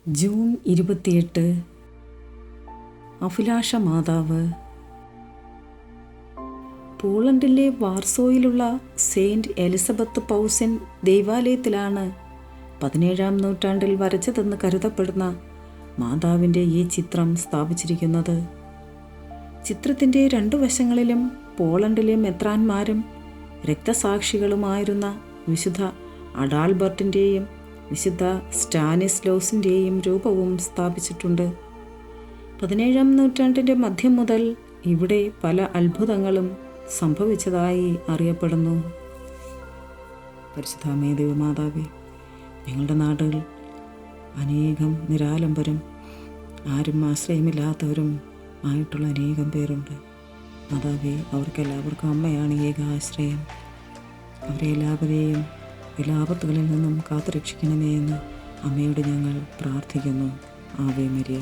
June 28 Abhilasha മാതാവ്. പോളണ്ടിലെ വാർസോയിലുള്ള saint Elizabeth പൗസിൻ ദൈവാലയത്തിലാണ് 17-ാം നൂറ്റാണ്ടിൽ വരച്ചതെന്ന് കരുതപ്പെടുന്ന മാതാവിൻ്റെ ഈ ചിത്രം സ്ഥാപിച്ചിരിക്കുന്നത്. ചിത്രത്തിൻ്റെ രണ്ടു വശങ്ങളിലും പോളണ്ടിലെ മെത്രാന്മാരും രക്തസാക്ഷികളുമായിരുന്ന വിശുദ്ധ അഡാൽബർട്ടിൻ്റെയും വിശുദ്ധ സ്റ്റാനിസ്ലോസിൻ്റെയും രൂപവും സ്ഥാപിച്ചിട്ടുണ്ട്. 17-ാം നൂറ്റാണ്ടിൻ്റെ മധ്യം മുതൽ ഇവിടെ പല അത്ഭുതങ്ങളും സംഭവിച്ചതായി അറിയപ്പെടുന്നു. പരിശുദ്ധാമ്മേ ദൈവമാതാവേ, ഞങ്ങളുടെ നാടുകളിൽ അനേകം നിരാലംബരും ആരും ആശ്രയമില്ലാത്തവരും ആയിട്ടുള്ള അനേകം പേരുണ്ട്. മാതാവേ, അവർക്കെല്ലാവർക്കും അമ്മയാണ് ഏക ആശ്രയം. അവരെ എല്ലാവരെയും എല്ലാ ആപത്തുകളിൽ നിന്നും കാത്തുരക്ഷിക്കണമേ എന്ന് അമ്മയോട് ഞങ്ങൾ പ്രാർത്ഥിക്കുന്നു. Ave Maria.